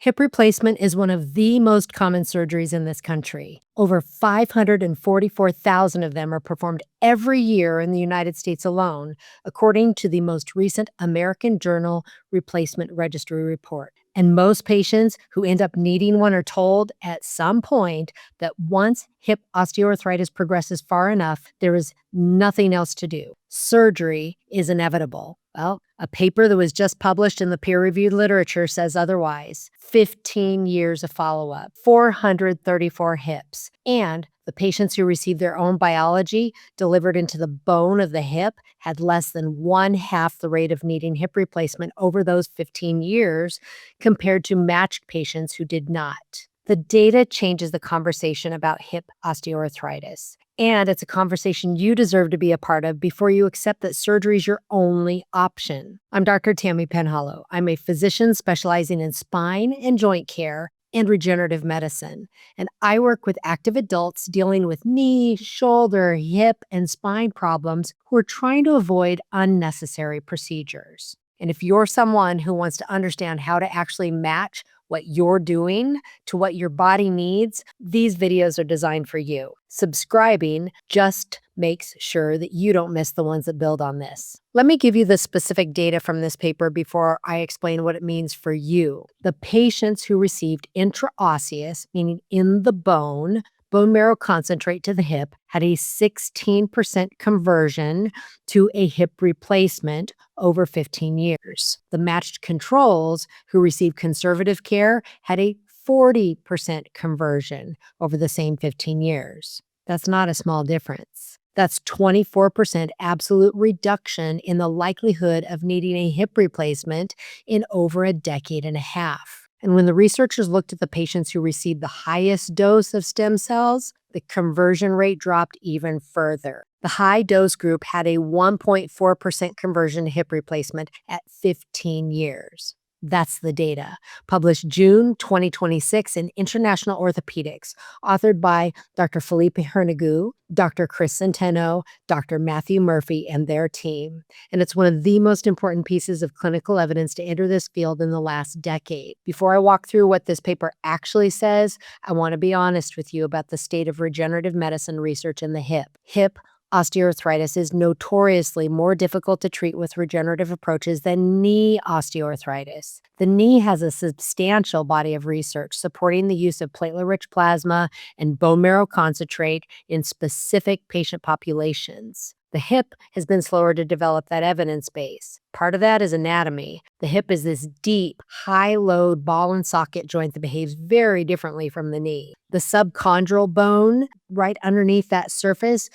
Hip replacement is one of the most common surgeries in this country. Over 544,000 of them are performed every year in the United States alone, according to the most recent American Journal Replacement Registry report. And most patients who end up needing one are told at some point that once hip osteoarthritis progresses far enough, there is nothing else to do. Surgery is inevitable. Well, a paper that was just published in the peer-reviewed literature says otherwise. 15 years of follow-up, 434 hips, and the patients who received their own biology delivered into the bone of the hip had less than 1/2 the rate of needing hip replacement over those 15 years compared to matched patients who did not. The data changes the conversation about hip osteoarthritis. And it's a conversation you deserve to be a part of before you accept that surgery is your only option. I'm Dr. Tammy Penhollow. I'm a physician specializing in spine and joint care and regenerative medicine. And I work with active adults dealing with knee, shoulder, hip, and spine problems who are trying to avoid unnecessary procedures. And if you're someone who wants to understand how to actually match what you're doing to what your body needs, these videos are designed for you. Subscribing just makes sure that you don't miss the ones that build on this. Let me give you the specific data from this paper before I explain what it means for you. The patients who received intraosseous, meaning in the bone marrow concentrate to the hip, had a 16% conversion to a hip replacement over 15 years. The matched controls who received conservative care had a 40% conversion over the same 15 years. That's not a small difference. That's 24% absolute reduction in the likelihood of needing a hip replacement in over a decade and a half. And when the researchers looked at the patients who received the highest dose of stem cells, the conversion rate dropped even further. The high dose group had a 1.4% conversion to hip replacement at 15 years. That's the data. Published June 2026 in International Orthopaedics, authored by Dr. Felipe Hernigu, Dr. Chris Centeno, Dr. Matthew Murphy, and their team. And it's one of the most important pieces of clinical evidence to enter this field in the last decade. Before I walk through what this paper actually says, I want to be honest with you about the state of regenerative medicine research in the hip. Hip osteoarthritis is notoriously more difficult to treat with regenerative approaches than knee osteoarthritis. The knee has a substantial body of research supporting the use of platelet-rich plasma and bone marrow concentrate in specific patient populations. The hip has been slower to develop that evidence base. Part of that is anatomy. The hip is this deep, high-load ball and socket joint that behaves very differently from the knee. The subchondral bone right underneath that surface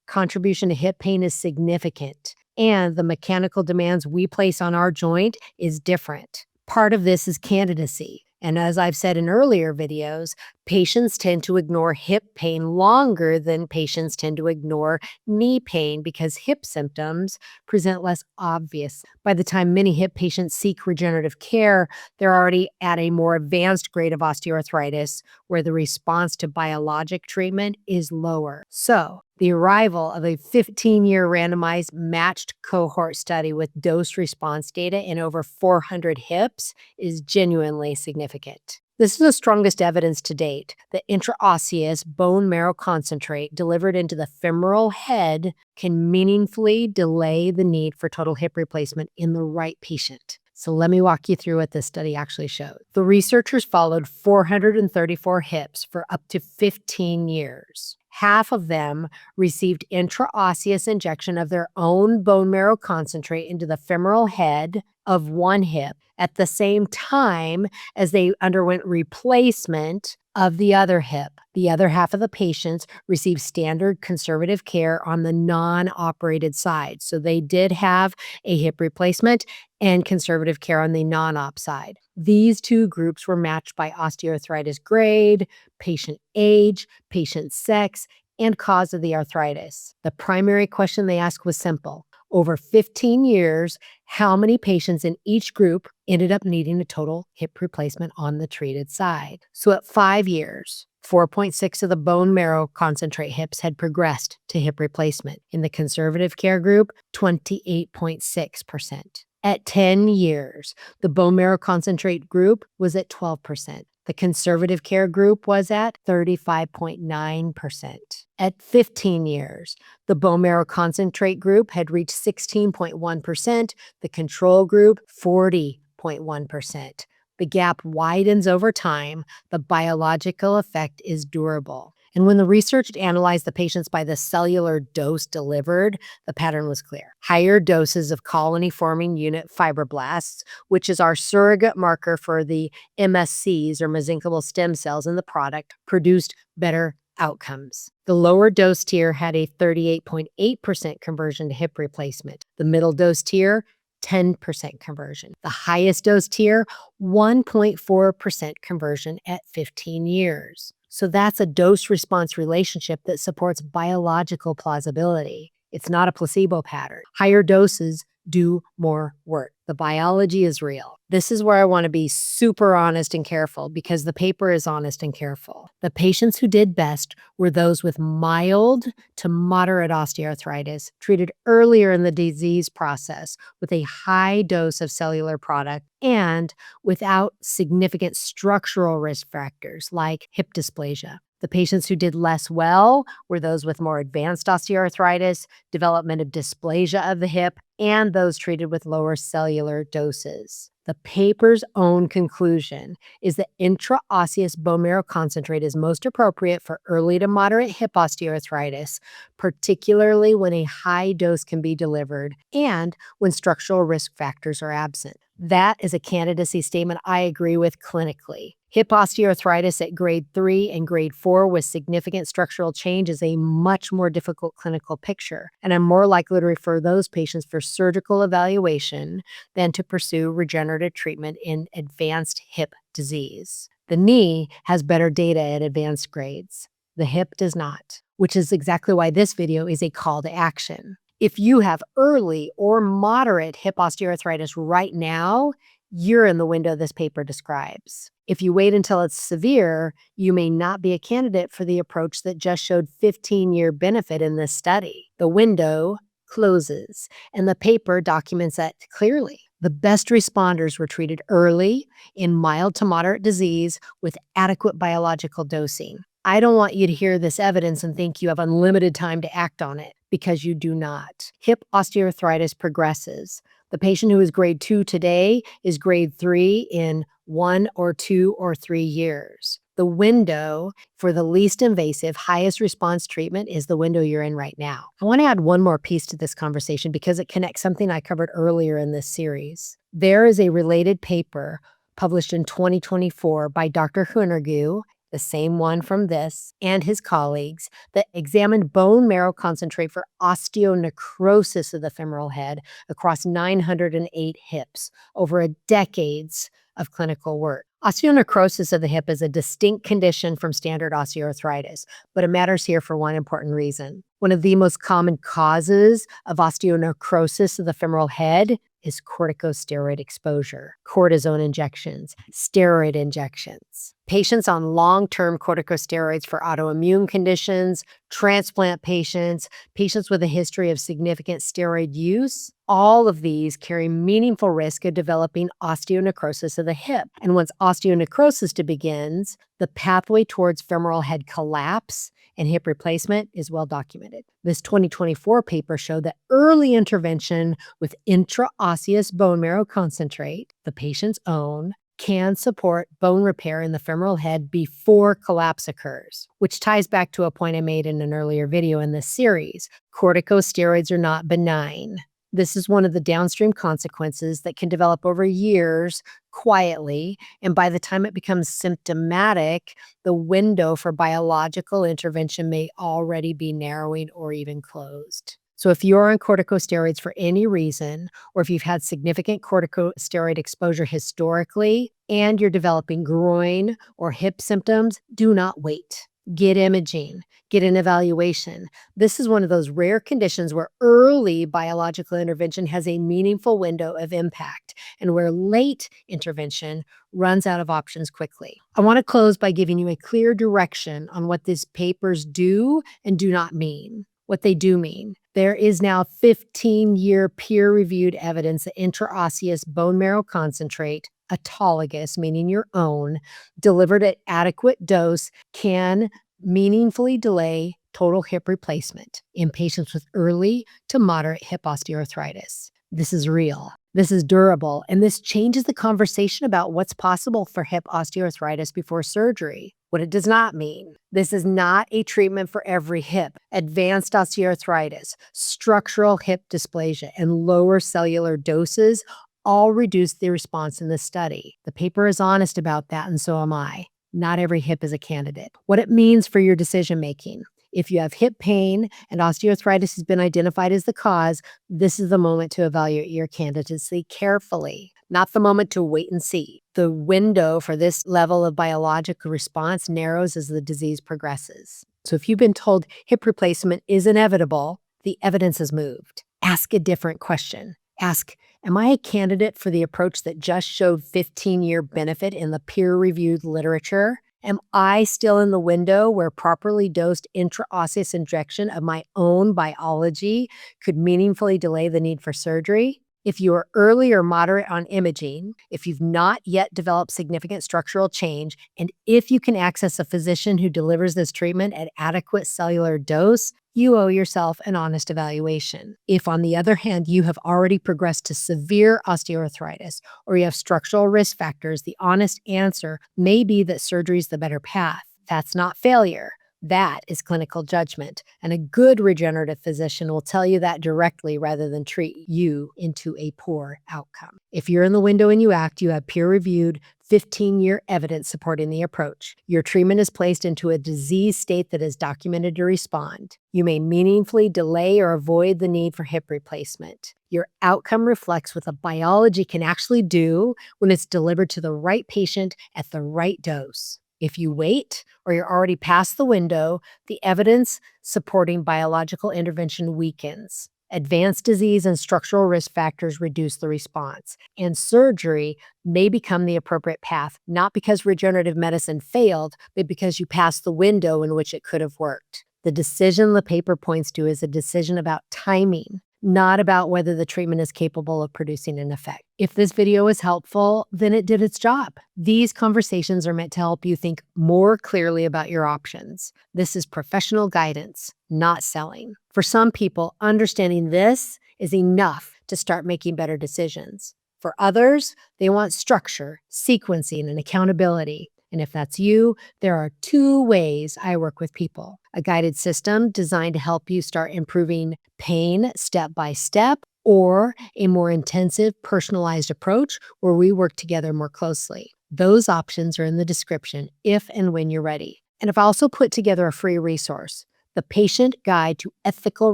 contribution to hip pain is significant, and the mechanical demands we place on our joint is different. Part of this is candidacy, and as I've said in earlier videos, patients tend to ignore hip pain longer than patients tend to ignore knee pain because hip symptoms present less obvious. By the time many hip patients seek regenerative care, they're already at a more advanced grade of osteoarthritis where the response to biologic treatment is lower. So, the arrival of a 15-year randomized matched cohort study with dose response data in over 400 hips is genuinely significant. This is the strongest evidence to date that intraosseous bone marrow concentrate delivered into the femoral head can meaningfully delay the need for total hip replacement in the right patient. So let me walk you through what this study actually showed. The researchers followed 434 hips for up to 15 years. Half of them received intraosseous injection of their own bone marrow concentrate into the femoral head of one hip at the same time as they underwent replacement of the other hip. The other half of the patients received standard conservative care on the non-operated side. So they did have a hip replacement and conservative care on the non-op side. These two groups were matched by osteoarthritis grade, patient age, patient sex, and cause of the arthritis. The primary question they asked was simple. Over 15 years, how many patients in each group ended up needing a total hip replacement on the treated side? So at 5 years, 4.6 of the bone marrow concentrate hips had progressed to hip replacement. In the conservative care group, 28.6%. At 10 years, the bone marrow concentrate group was at 12%. The conservative care group was at 35.9%. At 15 years, the bone marrow concentrate group had reached 16.1%, the control group 40.1%. The gap widens over time. The biological effect is durable. And when the research analyzed the patients by the cellular dose delivered, the pattern was clear. Higher doses of colony-forming unit fibroblasts, which is our surrogate marker for the MSCs or mesenchymal stem cells in the product, produced better outcomes. The lower dose tier had a 38.8% conversion to hip replacement. The middle dose tier, 10% conversion. The highest dose tier, 1.4% conversion at 15 years. So that's a dose-response relationship that supports biological plausibility. It's not a placebo pattern. Higher doses do more work. The biology is real. This is where I want to be super honest and careful because the paper is honest and careful. The patients who did best were those with mild to moderate osteoarthritis treated earlier in the disease process with a high dose of cellular product and without significant structural risk factors like hip dysplasia. The patients who did less well were those with more advanced osteoarthritis, development of dysplasia of the hip, and those treated with lower cellular doses. The paper's own conclusion is that intraosseous bone marrow concentrate is most appropriate for early to moderate hip osteoarthritis, particularly when a high dose can be delivered and when structural risk factors are absent. That is a candidacy statement I agree with clinically. Hip osteoarthritis at grade 3 and grade 4 with significant structural change is a much more difficult clinical picture, and I'm more likely to refer those patients for surgical evaluation than to pursue regenerative treatment in advanced hip disease. The knee has better data at advanced grades. The hip does not, which is exactly why this video is a call to action. If you have early or moderate hip osteoarthritis right now, you're in the window this paper describes. If you wait until it's severe, you may not be a candidate for the approach that just showed 15-year benefit in this study. The window closes, and the paper documents that clearly. The best responders were treated early in mild to moderate disease with adequate biological dosing. I don't want you to hear this evidence and think you have unlimited time to act on it, because you do not. Hip osteoarthritis progresses. The patient who is grade 2 today is grade 3 in 1 or 2 or 3 years. The window for the least invasive, highest response treatment is the window you're in right now. I want to add one more piece to this conversation because it connects something I covered earlier in this series. There is a related paper published in 2024 by Dr. Hunergu, the same one from this, and his colleagues, that examined bone marrow concentrate for osteonecrosis of the femoral head across 908 hips over a decades of clinical work. Osteonecrosis of the hip is a distinct condition from standard osteoarthritis, but it matters here for one important reason. One of the most common causes of osteonecrosis of the femoral head is corticosteroid exposure, cortisone injections, steroid injections. Patients on long-term corticosteroids for autoimmune conditions, transplant patients, patients with a history of significant steroid use, all of these carry meaningful risk of developing osteonecrosis of the hip. And once osteonecrosis begins, the pathway towards femoral head collapse and hip replacement is well documented. This 2024 paper showed that early intervention with intraosseous bone marrow concentrate, the patient's own, can support bone repair in the femoral head before collapse occurs, which ties back to a point I made in an earlier video in this series. Corticosteroids are not benign. This is one of the downstream consequences that can develop over years quietly, and by the time it becomes symptomatic, the window for biological intervention may already be narrowing or even closed. So if you're on corticosteroids for any reason, or if you've had significant corticosteroid exposure historically, and you're developing groin or hip symptoms, do not wait. Get imaging, get an evaluation. This is one of those rare conditions where early biological intervention has a meaningful window of impact and where late intervention runs out of options quickly. I want to close by giving you a clear direction on what these papers do and do not mean. What they do mean. There is now 15-year peer-reviewed evidence that intraosseous bone marrow concentrate, autologous, meaning your own, delivered at adequate dose, can meaningfully delay total hip replacement in patients with early to moderate hip osteoarthritis. This is real. This is durable, and this changes the conversation about what's possible for hip osteoarthritis before surgery. What it does not mean. This is not a treatment for every hip. Advanced osteoarthritis, structural hip dysplasia, and lower cellular doses all reduce the response in this study. The paper is honest about that, and so am I. Not every hip is a candidate. What it means for your decision making. If you have hip pain and osteoarthritis has been identified as the cause, this is the moment to evaluate your candidacy carefully, not the moment to wait and see. The window for this level of biological response narrows as the disease progresses. So if you've been told hip replacement is inevitable, the evidence has moved. Ask a different question. Ask, am I a candidate for the approach that just showed 15-year benefit in the peer-reviewed literature? Am I still in the window where properly dosed intraosseous injection of my own biology could meaningfully delay the need for surgery? If you are early or moderate on imaging, if you've not yet developed significant structural change, and if you can access a physician who delivers this treatment at adequate cellular dose, you owe yourself an honest evaluation. If, on the other hand, you have already progressed to severe osteoarthritis or you have structural risk factors, the honest answer may be that surgery is the better path. That's not failure. That is clinical judgment, and a good regenerative physician will tell you that directly rather than treat you into a poor outcome. If you're in the window and you act, you have peer-reviewed 15-year evidence supporting the approach. Your treatment is placed into a disease state that is documented to respond. You may meaningfully delay or avoid the need for hip replacement. Your outcome reflects what the biology can actually do when it's delivered to the right patient at the right dose. If you wait or you're already past the window, the evidence supporting biological intervention weakens. Advanced disease and structural risk factors reduce the response, and surgery may become the appropriate path, not because regenerative medicine failed, but because you passed the window in which it could have worked. The decision the paper points to is a decision about timing, not about whether the treatment is capable of producing an effect. If this video is helpful, then it did its job. These conversations are meant to help you think more clearly about your options. This is professional guidance, not selling. For some people, understanding this is enough to start making better decisions. For others, they want structure, sequencing, and accountability. And if that's you, there are two ways I work with people. A guided system designed to help you start improving pain step by step, or a more intensive, personalized approach where we work together more closely. Those options are in the description if and when you're ready. And I've also put together a free resource, The Patient Guide to Ethical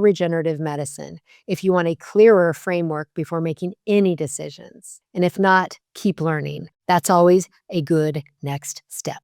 Regenerative Medicine, if you want a clearer framework before making any decisions. And if not, keep learning. That's always a good next step.